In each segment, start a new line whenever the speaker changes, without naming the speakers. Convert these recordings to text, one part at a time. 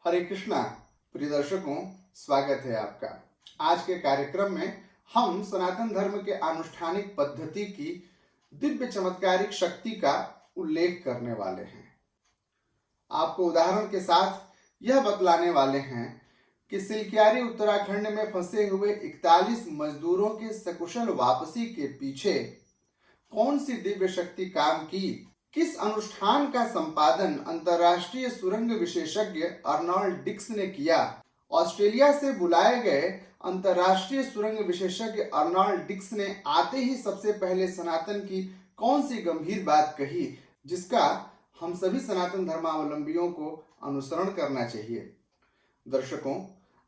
हरे कृष्णा। प्रिय दर्शकों, स्वागत है आपका। आज के कार्यक्रम में हम सनातन धर्म के आनुष्ठानिक पद्धति की दिव्य चमत्कारिक शक्ति का उल्लेख करने वाले हैं। आपको उदाहरण के साथ यह बतलाने वाले हैं कि सिलक्यारी उत्तराखंड में फंसे हुए 41 मजदूरों के सकुशल वापसी के पीछे कौन सी दिव्य शक्ति काम की, किस अनुष्ठान का संपादन अंतर्राष्ट्रीय सुरंग विशेषज्ञ अर्नोल्ड डिक्स ने किया, ऑस्ट्रेलिया से बुलाए गए अंतर्राष्ट्रीय सुरंग विशेषज्ञ अर्नोल्ड डिक्स ने आते ही सबसे पहले सनातन की कौन सी गंभीर बात कही जिसका हम सभी सनातन धर्मावलंबियों को अनुसरण करना चाहिए। दर्शकों,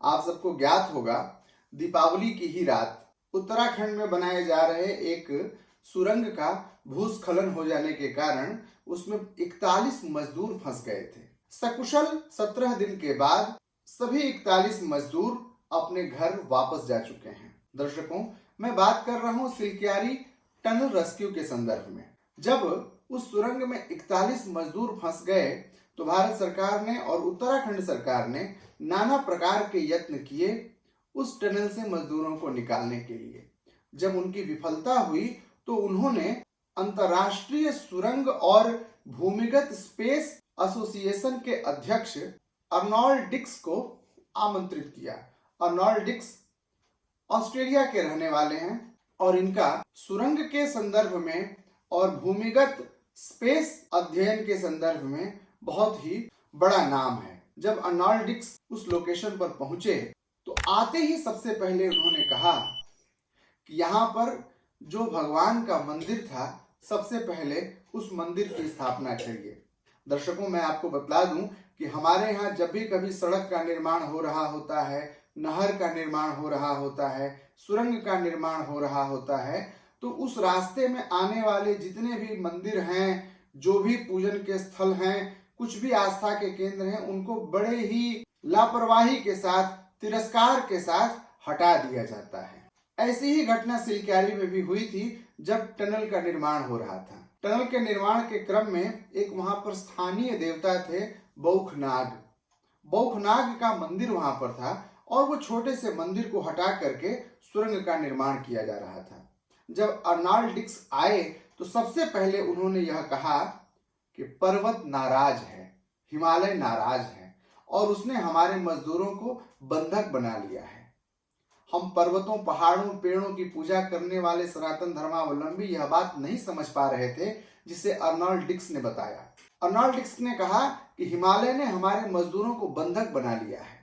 आप सबको ज्ञात होगा, दीपावली की ही रात उत्तराखंड में बनाए जा रहे एक सुरंग का भूस्खलन हो जाने के कारण उसमें 41 मजदूर फंस गए थे। सकुशल 17 दिन के बाद सभी 41 मजदूर अपने घर वापस जा चुके हैं। दर्शकों, मैं बात कर रहा हूं सिलक्यारी टनल रेस्क्यू के संदर्भ में। जब उस सुरंग में 41 मजदूर फंस गए तो भारत सरकार ने और उत्तराखंड सरकार ने नाना प्रकार के यत्न किए उस टनल से मजदूरों को निकालने के लिए। जब उनकी विफलता हुई तो उन्होंने अंतर्राष्ट्रीय सुरंग और भूमिगत स्पेस एसोसिएशन के अध्यक्ष अर्नोल्ड डिक्स को आमंत्रित किया। अर्नोल्ड डिक्स ऑस्ट्रेलिया के रहने वाले हैं और इनका सुरंग के संदर्भ में और भूमिगत स्पेस अध्ययन के संदर्भ में बहुत ही बड़ा नाम है। जब अर्नोल्ड डिक्स उस लोकेशन पर पहुंचे तो आते ही सबसे पहले उन्होंने कहा कि यहाँ पर जो भगवान का मंदिर था, सबसे पहले उस मंदिर की स्थापना करिए। दर्शकों, मैं आपको बतला दूं कि हमारे यहाँ जब भी कभी सड़क का निर्माण हो रहा होता है, नहर का निर्माण हो रहा होता है, सुरंग का निर्माण हो रहा होता है, तो उस रास्ते में आने वाले जितने भी मंदिर हैं, जो भी पूजन के स्थल हैं, कुछ भी आस्था के केंद्र हैं, उनको बड़े ही लापरवाही के साथ, तिरस्कार के साथ हटा दिया जाता है। ऐसी ही घटना सिलक्यारी में भी हुई थी जब टनल का निर्माण हो रहा था। टनल के निर्माण के क्रम में एक वहां पर स्थानीय देवता थे बौखनाग। बौखनाग का मंदिर वहां पर था और वो छोटे से मंदिर को हटा करके सुरंग का निर्माण किया जा रहा था। जब अर्नोल्ड डिक्स आए तो सबसे पहले उन्होंने यह कहा कि पर्वत नाराज है, हिमालय नाराज है और उसने हमारे मजदूरों को बंधक बना लिया है। हम पर्वतों, पहाड़ों, पेड़ों की पूजा करने वाले सनातन धर्मावलंबी यह बात नहीं समझ पा रहे थे जिसे अर्नोल्ड डिक्स ने बताया। अर्नोल्ड डिक्स ने कहा कि हिमालय ने हमारे मजदूरों को बंधक बना लिया है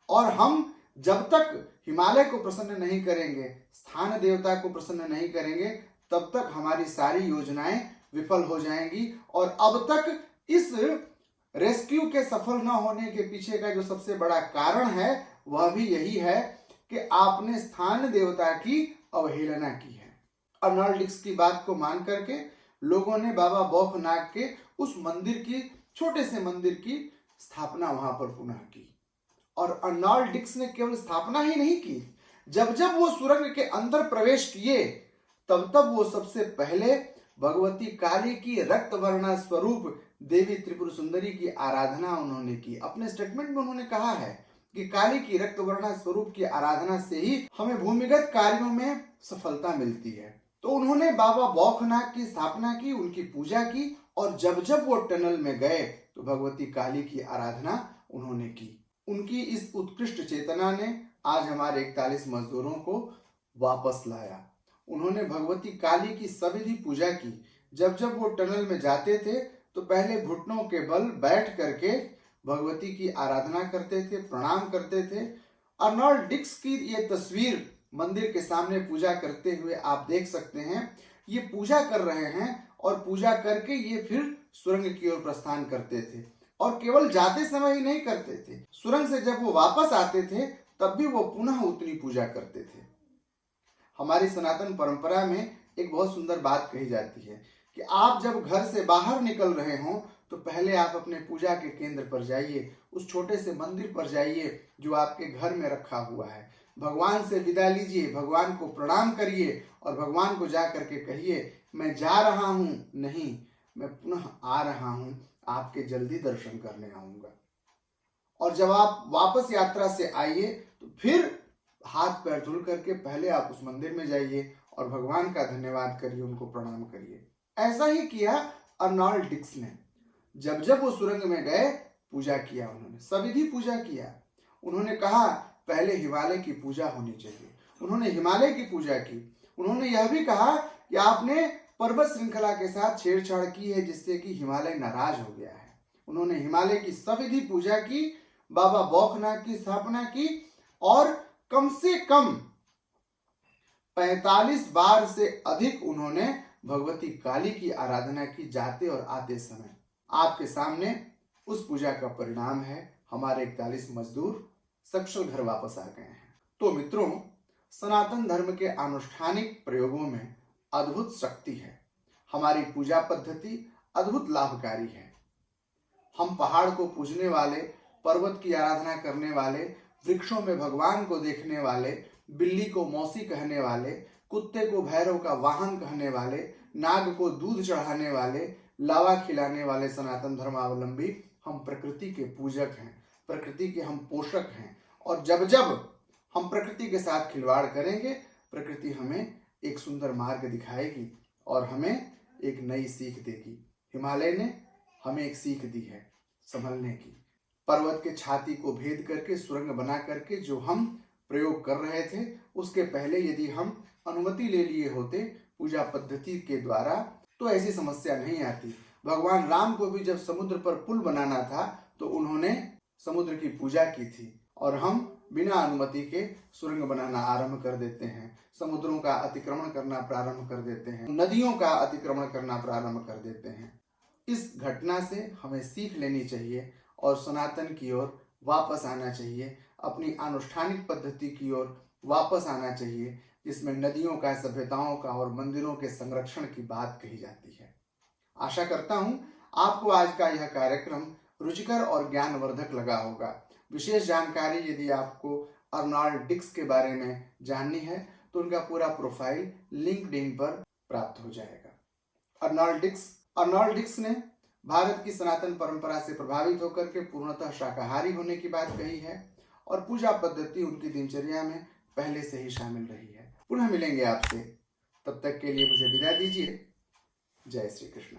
और हम जब तक हिमालय को प्रसन्न नहीं करेंगे, स्थान देवता को प्रसन्न नहीं करेंगे, तब तक हमारी सारी योजनाएं विफल हो जाएंगी। और अब तक इस रेस्क्यू के सफल न होने के पीछे का जो सबसे बड़ा कारण है वह भी यही है कि आपने स्थान देवता की अवहेलना की है। अर्नोल्ड डिक्स की बात को मान करके लोगों ने बाबा बौखनाग के उस मंदिर की, छोटे से मंदिर की स्थापना वहां पर पुनः की। और अर्नोल्ड डिक्स ने केवल स्थापना ही नहीं की, जब जब वो सुरंग के अंदर प्रवेश किए तब तब वो सबसे पहले भगवती काली की रक्त वर्णा स्वरूप देवी त्रिपुर सुंदरी की आराधना उन्होंने की। अपने स्टेटमेंट में उन्होंने कहा है कि काली की रक्त वर्णा स्वरूप की आराधना से ही हमें भूमिगत कार्यों में सफलता मिलती है। तो उन्होंने बाबा बौखनाग की स्थापना की, उनकी पूजा की और जब जब वो टनल में गए तो भगवती काली की आराधना उन्होंने की। उनकी इस उत्कृष्ट चेतना ने आज हमारे 41 मजदूरों को वापस लाया। उन्होंने भगवती काली की सविधि पूजा की। जब जब वो टनल में जाते थे तो पहले घुटनों के बल बैठ करके भगवती की आराधना करते थे, प्रणाम करते थे। अर्नोल्ड डिक्स की ये तस्वीर मंदिर के सामने पूजा करते हुए आप देख सकते हैं। ये पूजा कर रहे हैं और पूजा करके ये फिर सुरंग की ओर प्रस्थान करते थे और केवल जाते समय ही नहीं करते थे, सुरंग से जब वो वापस आते थे तब भी वो पुनः उतनी पूजा करते थे। हमारी सनातन परंपरा में एक बहुत सुंदर बात कही जाती है कि आप जब घर से बाहर निकल रहे हों तो पहले आप अपने पूजा के केंद्र पर जाइए, उस छोटे से मंदिर पर जाइए जो आपके घर में रखा हुआ है। भगवान से विदा लीजिए, भगवान को प्रणाम करिए और भगवान को जा करके कहिए, मैं जा रहा हूँ, नहीं, मैं पुनः आ रहा हूँ, आपके जल्दी दर्शन करने आऊँगा। और जब आप वापस यात्रा से आइए तो फिर हाथ पैर धुल करके पहले आप उस मंदिर में जाइए और भगवान का धन्यवाद करिए, उनको प्रणाम करिए। ऐसा ही किया अर्नोल्ड डिक्स ने। जब जब वो सुरंग में गए पूजा किया, उन्होंने सविधि पूजा किया। उन्होंने कहा पहले हिमालय की पूजा होनी चाहिए। उन्होंने हिमालय की पूजा की। उन्होंने यह भी कहा कि आपने पर्वत श्रृंखला के साथ छेड़छाड़ की है जिससे कि हिमालय नाराज हो गया है। उन्होंने हिमालय की सविधि पूजा की, बाबा बौखनाथ की स्थापना की और कम से कम 45 बार से अधिक उन्होंने भगवती काली की आराधना की, जाते और आते समय। आपके सामने उस पूजा का परिणाम है, हमारे 41 मजदूर सकुशल घर वापस आ गए हैं। तो मित्रों, सनातन धर्म के अनुष्ठानिक प्रयोगों में अद्भुत शक्ति है। हमारी पूजा पद्धति अद्भुत लाभकारी है। हम पहाड़ को पूजने वाले, पर्वत की आराधना करने वाले, वृक्षों में भगवान को देखने वाले, बिल्ली को मौसी कहने वाले, कुत्ते को भैरव का वाहन कहने वाले, नाग को दूध चढ़ाने वाले, लावा खिलाने वाले सनातन धर्मावलंबी हम प्रकृति के पूजक हैं, प्रकृति के हम पोषक हैं। और जब जब हम प्रकृति के साथ खिलवाड़ करेंगे, प्रकृति हमें एक सुंदर मार्ग दिखाएगी और हमें एक नई सीख देगी। हिमालय ने हमें एक सीख दी है संभलने की। पर्वत के छाती को भेद करके सुरंग बना करके जो हम प्रयोग कर रहे थे, उसके पहले यदि हम अनुमति ले लिए होते पूजा पद्धति के द्वारा तो ऐसी समस्या नहीं आती। भगवान राम को भी जब समुद्र पर पुल बनाना था तो उन्होंने समुद्र की पूजा की थी, और हम बिना अनुमति के सुरंग बनाना आरंभ कर देते हैं, समुद्रों का अतिक्रमण करना प्रारंभ कर देते हैं, नदियों का अतिक्रमण करना प्रारंभ कर देते हैं। इस घटना से हमें सीख लेनी चाहिए और सनातन की ओर वापस आना चाहिए, अपनी अनुष्ठानिक पद्धति की ओर वापस आना चाहिए, जिसमें नदियों का, सभ्यताओं का और मंदिरों के संरक्षण की बात कही जाती है। आशा करता हूं आपको आज का यह कार्यक्रम रुचिकर और ज्ञानवर्धक लगा होगा। विशेष जानकारी यदि आपको अर्नोल्ड डिक्स के बारे में जाननी है तो उनका पूरा प्रोफाइल लिंक्डइन पर प्राप्त हो जाएगा। अर्नोल्ड डिक्स ने भारत की सनातन परंपरा से प्रभावित होकर के पूर्णतः शाकाहारी होने की बात कही है और पूजा पद्धति उनकी दिनचर्या में पहले से ही शामिल रही है। पुनः मिलेंगे आपसे, तब तक के लिए मुझे विदा दीजिए। जय श्री कृष्ण।